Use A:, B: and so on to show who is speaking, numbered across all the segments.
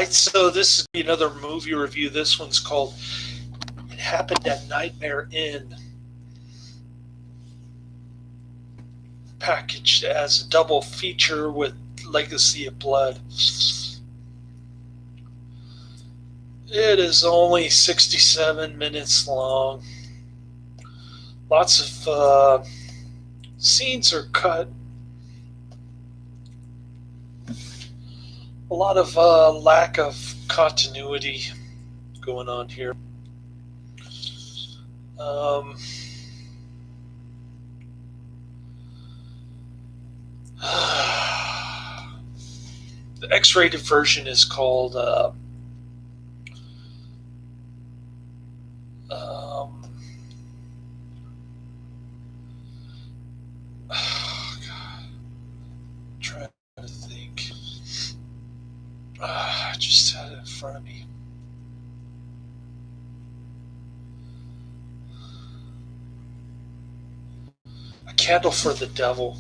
A: So this is another movie review. This one's called "It Happened at Nightmare Inn," packaged as a double feature with Legacy of Blood. It is only 67 minutes long. Lots of scenes are cut. A lot of lack of continuity going on here. Um, the X-rated version is called um, oh God, I'm trying to think. I just had it in front of me. A Candle for the Devil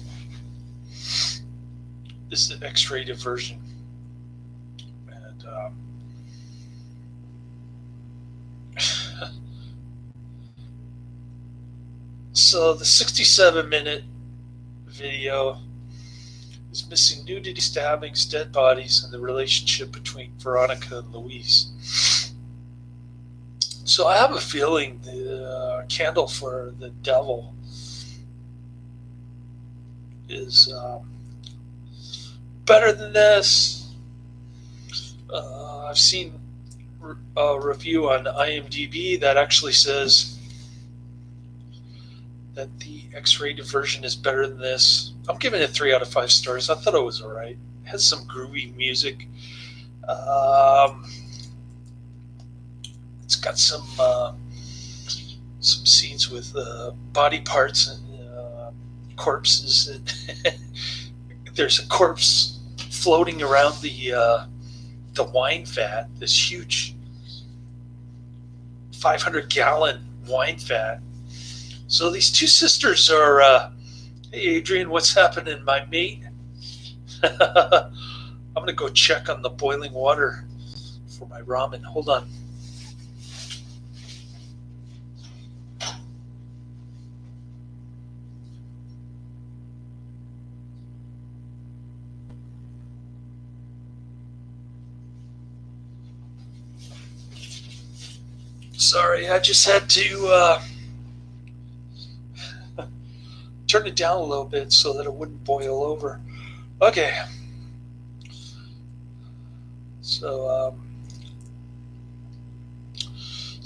A: is the X-rated version, and so the 67-minute video is missing nudity, stabbings, dead bodies, and the relationship between Veronica and Louise. So I have a feeling the Candle for the Devil is better than this. I've seen a review on IMDb that actually says that the X-rated version is better than this. I'm giving it 3 out of 5 stars. I thought it was alright. It has some groovy music. It's got some scenes with body parts and corpses. There's a corpse floating around the wine vat. This huge 500-gallon wine vat. So these two sisters are, hey Adrian, what's happening, my mate? I'm going to go check on the boiling water for my ramen. Hold on. Sorry, I just had to turn it down a little bit so that it wouldn't boil over. Okay. So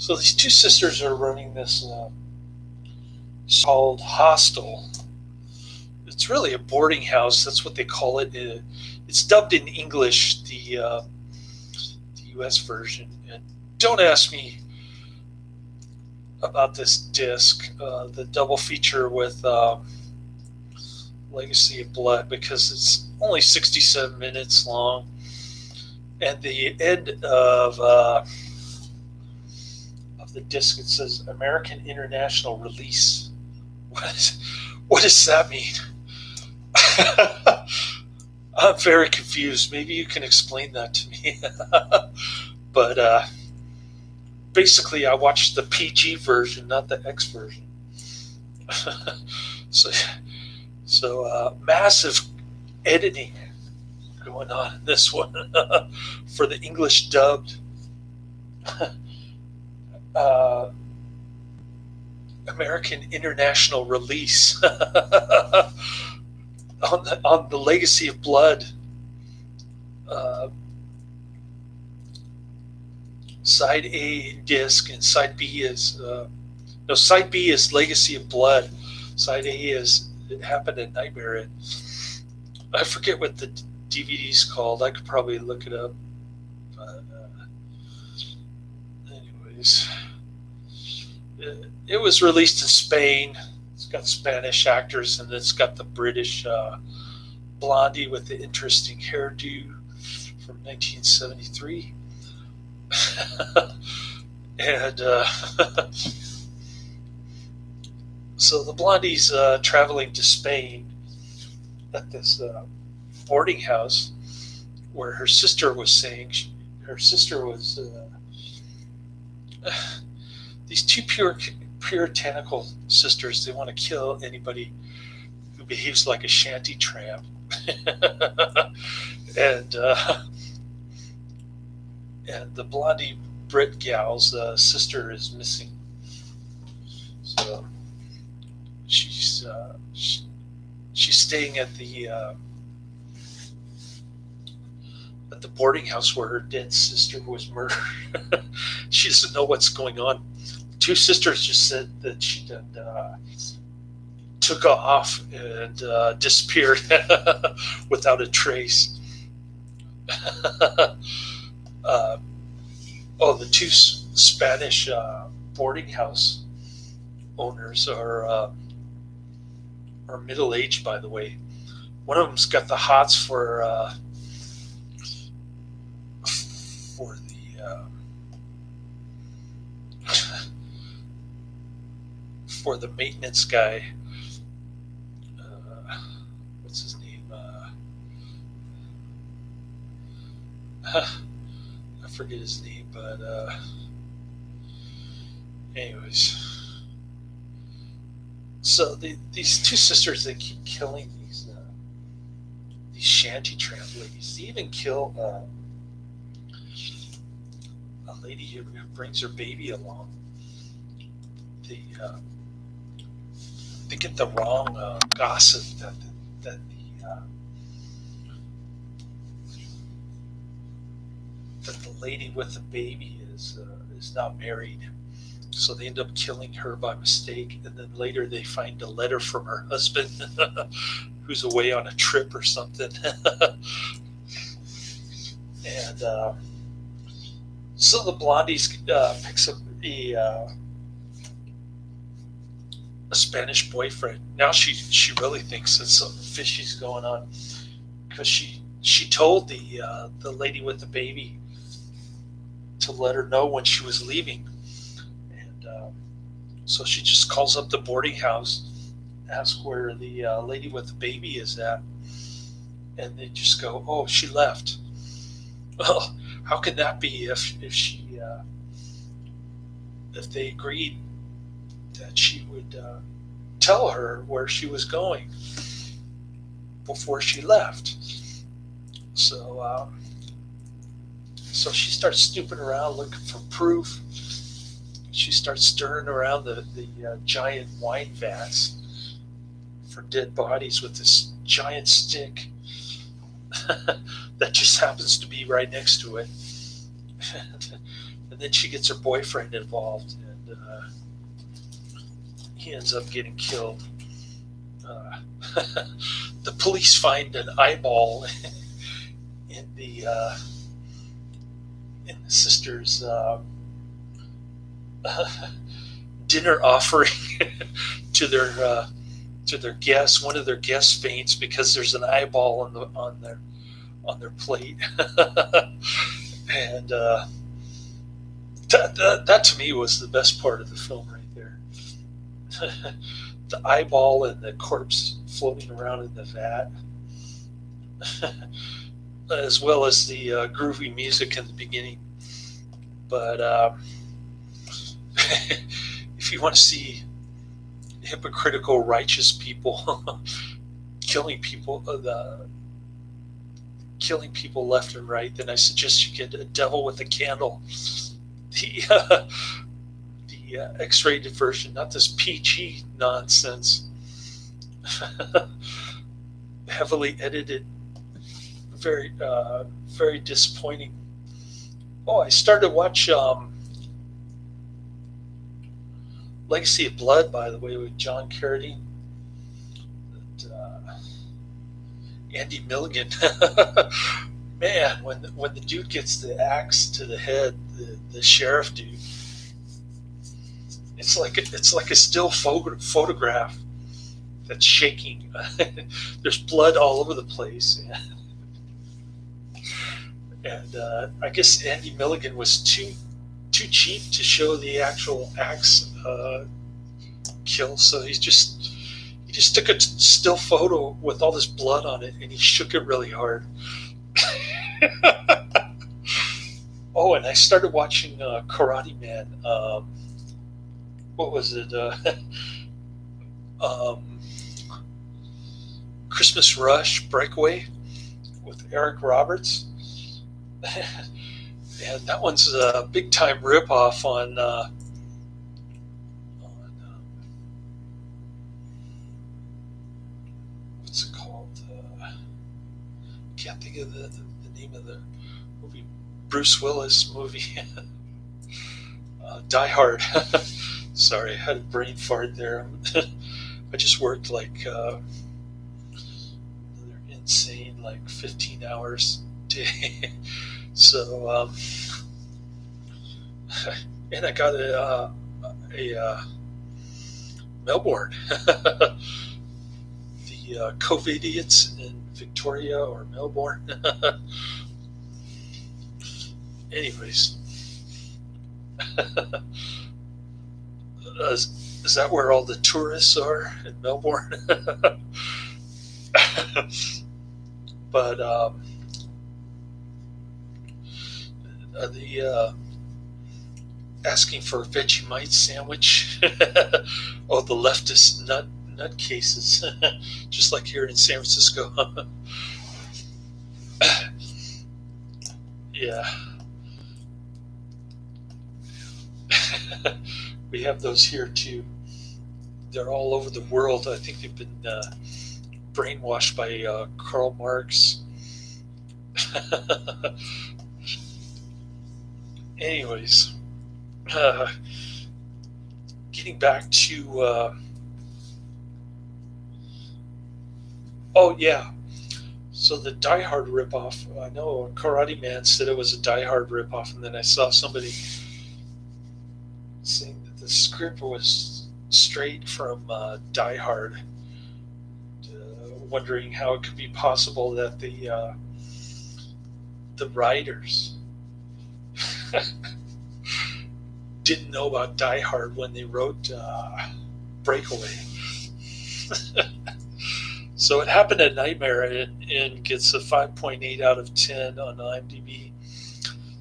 A: these two sisters are running this called hostel. It's really a boarding house. That's what they call it. It's dubbed in English, the U.S. version. And don't ask me about this disc, the double feature with Legacy of Blood, because it's only 67 minutes long, and the end of the disc, it says American International Release. What does that mean? I'm very confused. Maybe you can explain that to me. But basically, I watched the PG version, not the X version. So massive editing going on in this one for the English dubbed American International Release on the Legacy of Blood side A disc, and side B is side B is Legacy of Blood. Side A is It Happened at Nightmare Inn. I forget what the DVD's called. I could probably look it up. But anyways, it was released in Spain. It's got Spanish actors, and it's got the British blondie with the interesting hairdo from 1973. And so the blondie's traveling to Spain at this boarding house where her sister was saying her sister was these two puritanical sisters. They want to kill anybody who behaves like a shanty tramp. and the blondie Brit gal's sister is missing. So she's staying at the boarding house where her dead sister was murdered. She doesn't know what's going on. Two sisters just said that she took off and disappeared without a trace. The two Spanish boarding house owners are middle-aged, by the way. One of them's got the hots for the maintenance guy. What's his name? I forget his name, but anyways. So these two sisters, they keep killing these shanty tramp ladies. They even kill a lady who brings her baby along. They get the wrong gossip that the lady with the baby is not married. So they end up killing her by mistake, and then later they find a letter from her husband who's away on a trip or something. And so the blondies picks up a Spanish boyfriend. Now she really thinks that something fishy's going on, because she told the lady with the baby to let her know when she was leaving. So she just calls up the boarding house, asks where the lady with the baby is at, and they just go, "Oh, she left." Well, how can that be if they agreed that she would tell her where she was going before she left? So she starts snooping around looking for proof. She starts stirring around the giant wine vats for dead bodies with this giant stick that just happens to be right next to it. And then she gets her boyfriend involved, and he ends up getting killed. The police find an eyeball in the sister's dinner offering to their guests. One of their guests faints because there's an eyeball on their plate. And that to me was the best part of the film right there. The eyeball and the corpse floating around in the vat, as well as the groovy music in the beginning. But if you want to see hypocritical righteous people killing people left and right, then I suggest you get A Devil with a Candle, the X-rated version, not this PG nonsense. Heavily edited, very very disappointing. Oh, I started to watch Legacy of Blood, by the way, with John Carradine and Andy Milligan. Man, when the dude gets the axe to the head, the sheriff dude, it's like a still photograph that's shaking. There's blood all over the place, and I guess Andy Milligan was too cheap to show the actual axe kill, so he just took a still photo with all this blood on it, and he shook it really hard. and I started watching Karate Man. What was it? Um, Christmas Rush Breakaway with Eric Roberts. And that one's a big time ripoff on what's it called? Can't think of the name of the movie. Bruce Willis movie. Die Hard. Sorry, I had a brain fart there. I just worked like another insane, like 15 hours a day. So, and I got a Melbourne. The Cove Idiots in Victoria or Melbourne. Anyways, is that where all the tourists are in Melbourne? But the asking for a Vegemite sandwich. Oh, the leftist nutcases, just like here in San Francisco. Yeah. We have those here too. They're all over the world. I think they've been brainwashed by Karl Marx. Anyways, getting back to oh yeah, so the Die Hard ripoff. I know Karate Man said it was a Die Hard ripoff, and then I saw somebody saying that the script was straight from Die Hard. Wondering how it could be possible that the writers didn't know about Die Hard when they wrote Breakaway. So it happened at Nightmare and gets a 5.8 out of 10 on IMDb,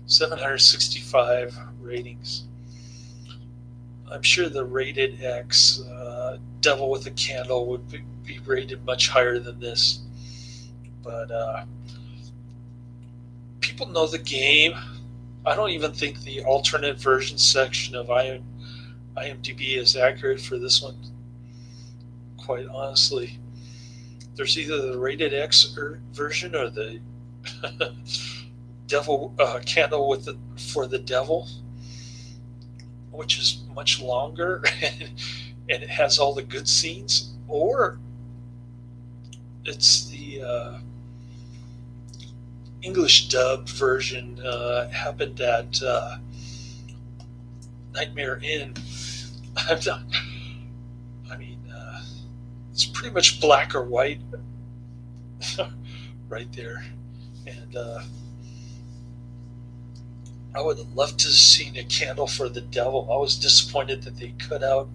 A: 765 ratings. I'm sure the rated X Devil with a Candle would be rated much higher than this. But people know the game. I don't even think the alternate version section of IMDb is accurate for this one, quite honestly. There's either the rated X version or the Devil Candle for the Devil, which is much longer and it has all the good scenes, or it's the English dub version. Happened at Nightmare Inn. It's pretty much black or white right there. And I would have loved to have seen a Candle for the Devil. I was disappointed that they cut out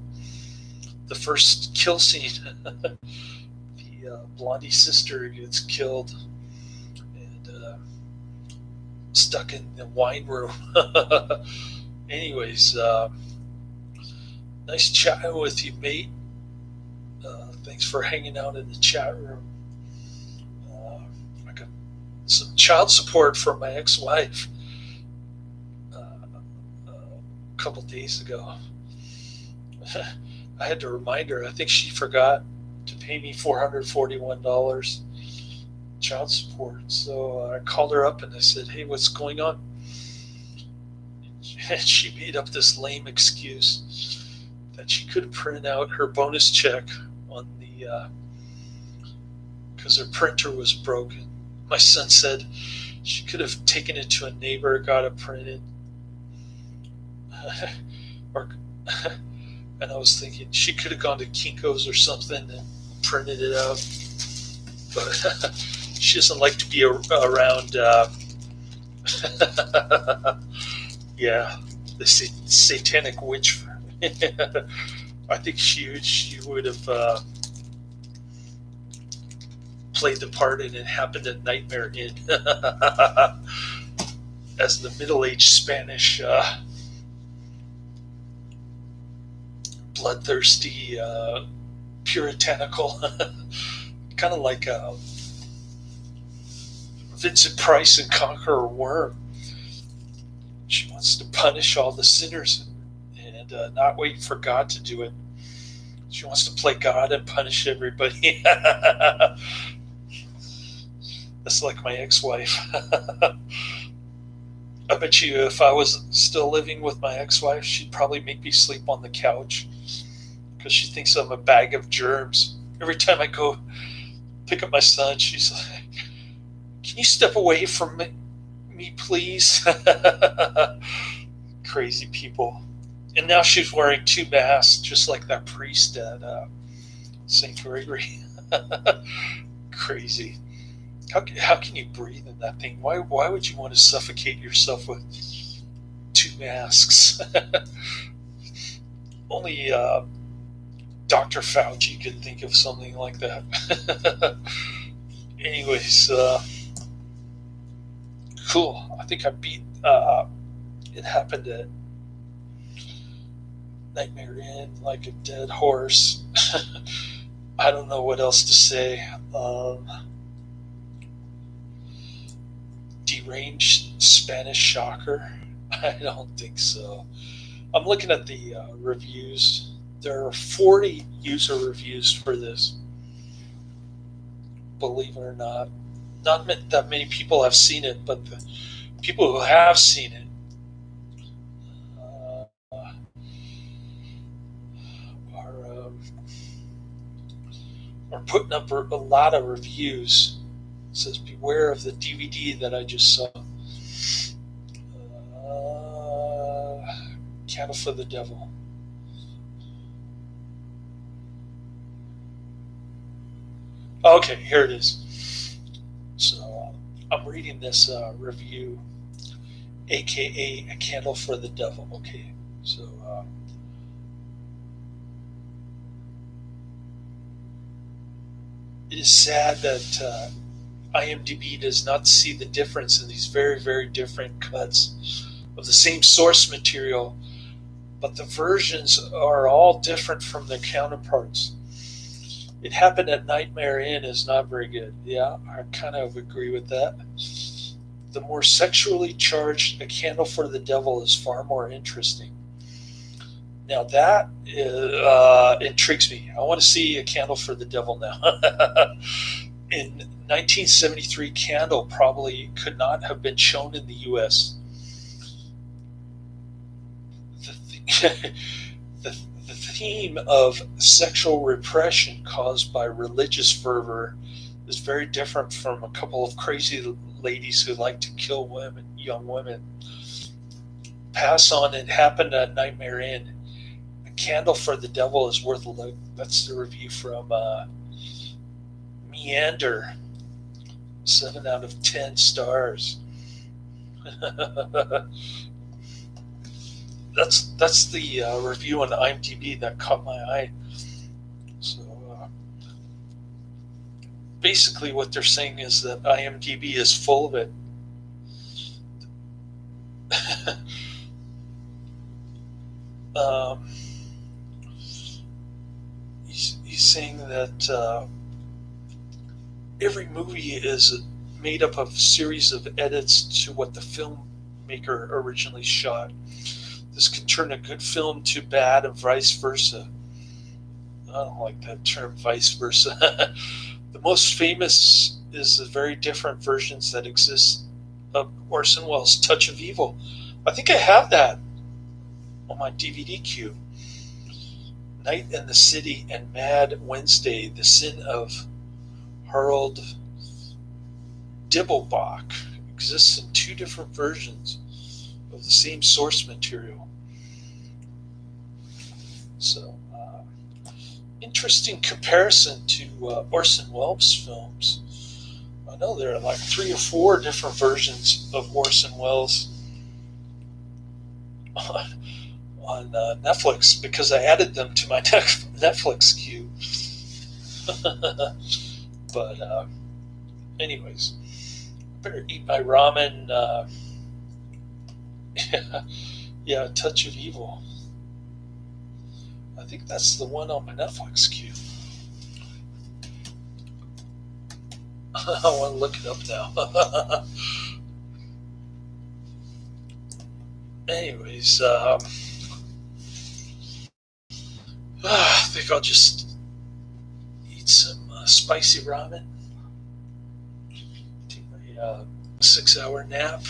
A: the first kill scene. The Blondie sister gets killed and stuck in the wine room. Anyways, nice chatting with you, mate. Thanks for hanging out in the chat room. I got some child support from my ex-wife a couple days ago. I had to remind her. I think she forgot to pay me $441 child support. So I called her up and I said, "Hey, what's going on?" And she made up this lame excuse that she could print out her bonus check on the because her printer was broken. My son said she could have taken it to a neighbor, got it printed. And I was thinking she could have gone to Kinko's or something and printed it out. But she doesn't like to be around yeah, the satanic witch. I think she would have played the part, and it happened at Nightmare Inn. as the middle-aged Spanish bloodthirsty, puritanical, kind of like Vincent Price in Conqueror Worm. She wants to punish all the sinners and not wait for God to do it. She wants to play God and punish everybody. That's like my ex-wife. I bet you if I was still living with my ex-wife, she'd probably make me sleep on the couch because she thinks I'm a bag of germs. Every time I go pick up my son, she's like, "Can you step away from me, please?" Crazy people. And now she's wearing 2 masks, just like that priest at St. Gregory. Crazy. How can you breathe in that thing? Why would you want to suffocate yourself with 2 masks? Only Dr. Fauci could think of something like that. Anyways, cool. I think I beat It Happened at Nightmare Inn like a dead horse. I don't know what else to say. Deranged Spanish shocker? I don't think so. I'm looking at the reviews. There are 40 user reviews for this. Believe it or not. Not that many people have seen it, but the people who have seen it are putting up a lot of reviews. It says, "Beware of the DVD that I just saw." Candle for the Devil. Okay, here it is. So I'm reading this review, aka A Candle for the Devil. Okay, so it is sad that IMDb does not see the difference in these very, very different cuts of the same source material, but the versions are all different from their counterparts. It Happened at Nightmare Inn is not very good. Yeah, I kind of agree with that. The more sexually charged A Candle for the Devil is far more interesting. Now that intrigues me. I want to see A Candle for the Devil now. In 1973, Candle probably could not have been shown in the U.S. The theme of sexual repression caused by religious fervor is very different from a couple of crazy ladies who like to kill women, young women. Pass on It Happened at Nightmare Inn. A Candle for the Devil is worth a look. That's the review from Meander. 7 out of 10 stars. That's the review on IMDb that caught my eye. So basically what they're saying is that IMDb is full of it. He's saying that every movie is made up of a series of edits to what the filmmaker originally shot. This can turn a good film to bad and vice versa. I don't like that term, vice versa. The most famous is the very different versions that exist of Orson Welles' Touch of Evil. I think I have that on my DVD queue. Night in the City and Mad Wednesday, The Sin of Harold Dibblebach exists in 2 different versions of the same source material. So, interesting comparison to Orson Welles films. I know there are like 3 or 4 different versions of Orson Welles on Netflix because I added them to my Netflix queue. But anyways, better eat my ramen Yeah, yeah, Touch of Evil. I think that's the one on my Netflix queue. I want to look it up now. Anyways, I think I'll just eat some spicy ramen, take my 6 hour nap,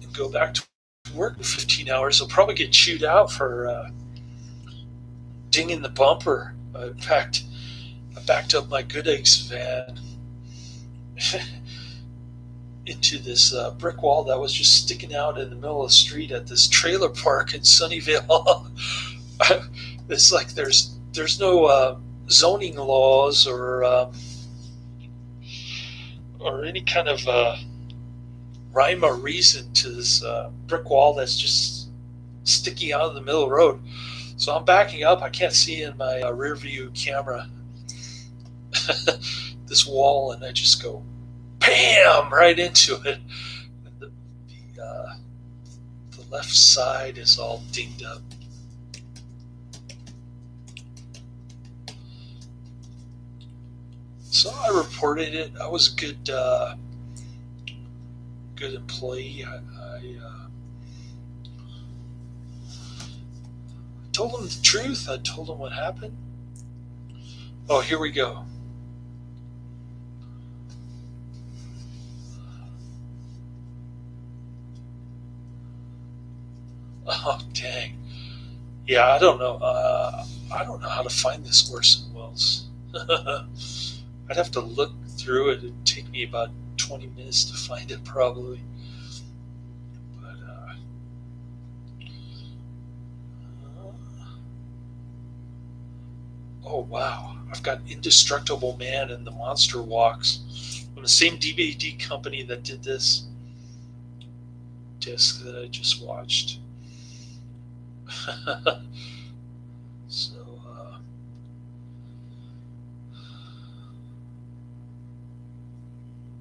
A: and go back to work in 15 hours. I'll probably get chewed out for dinging the bumper. I backed up my Good Eggs van into this brick wall that was just sticking out in the middle of the street at this trailer park in Sunnyvale. It's like there's no zoning laws or any kind of rhyme or reason to this brick wall that's just sticking out of the middle of the road. So I'm backing up. I can't see in my rear view camera this wall, and I just go bam right into it. And the left side is all dinged up. So I reported it. I was a good employee. I told them the truth. I told them what happened. Oh, here we go. Oh, dang. Yeah, I don't know. I don't know how to find this Orson Welles. I'd have to look through it. It'd take me about 20 minutes to find it, probably. But oh wow, I've got Indestructible Man and the Monster Walks from the same DVD company that did this disc that I just watched. So,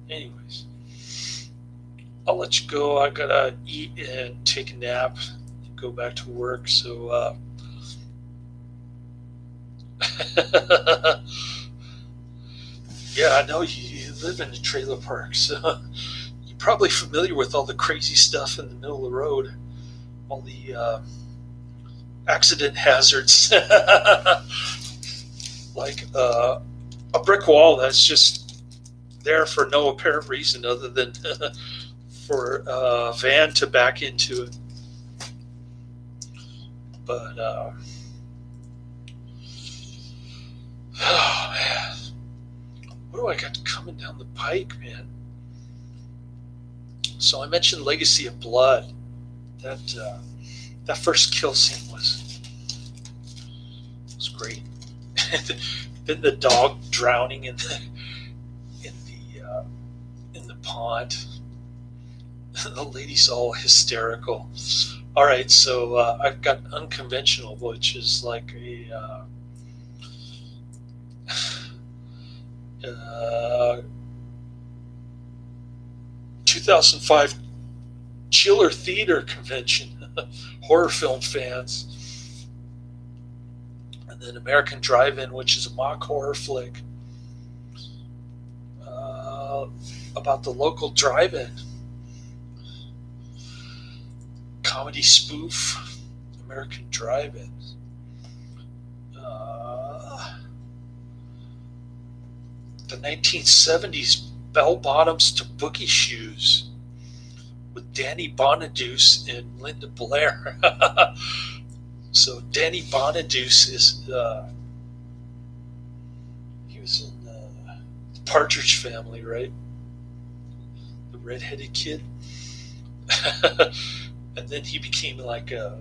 A: anyways, I'll let you go. I gotta eat and take a nap and go back to work. So, yeah, I know you live in a trailer park, so you're probably familiar with all the crazy stuff in the middle of the road, all the accident hazards, like a brick wall that's just there for no apparent reason other than for a van to back into it. But oh man, what do I got coming down the pike, man? So I mentioned Legacy of Blood. That first kill scene was great. Then the dog drowning in the pond. The lady's all hysterical. All right, so I've got Unconventional, which is like a 2005 Chiller Theater Convention, horror film fans. And then American Drive-In, which is a mock horror flick about the local drive-in. Comedy spoof, American Drive-In. The 1970s Bell Bottoms to Boogie Shoes with Danny Bonaduce and Linda Blair. So Danny Bonaduce is he was in the Partridge Family, right? The redheaded kid. And then he became like a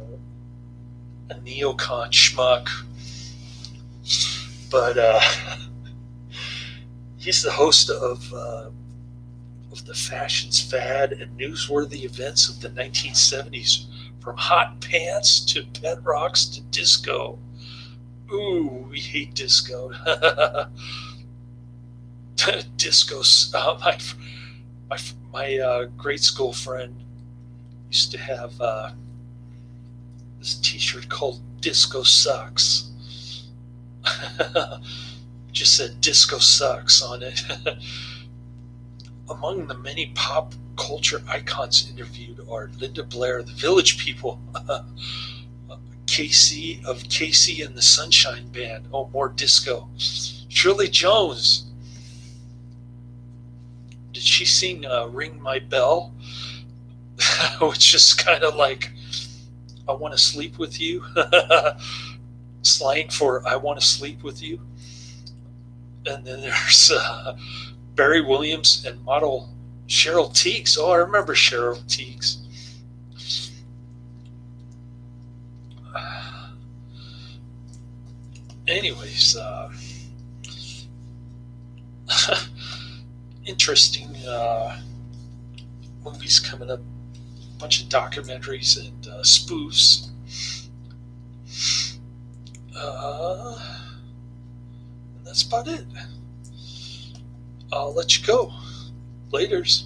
A: neocon schmuck. But he's the host of the fashions fad and newsworthy events of the 1970s, from hot pants to pet rocks to disco. Ooh, we hate disco. Disco. My grade school friend used to have this T-shirt called "Disco Sucks." Just said "Disco Sucks" on it. Among the many pop culture icons interviewed are Linda Blair, the Village People, Casey of Casey and the Sunshine Band. Oh, more disco. Shirley Jones. Did she sing "Ring My Bell"? Which is kind of like "I Want to Sleep with You," slang for "I want to sleep with you." And then there's Barry Williams and model Cheryl Teagues. Oh, I remember Cheryl Teagues. Anyways, interesting movies coming up. A bunch of documentaries and spoofs. And that's about it. I'll let you go. Laters.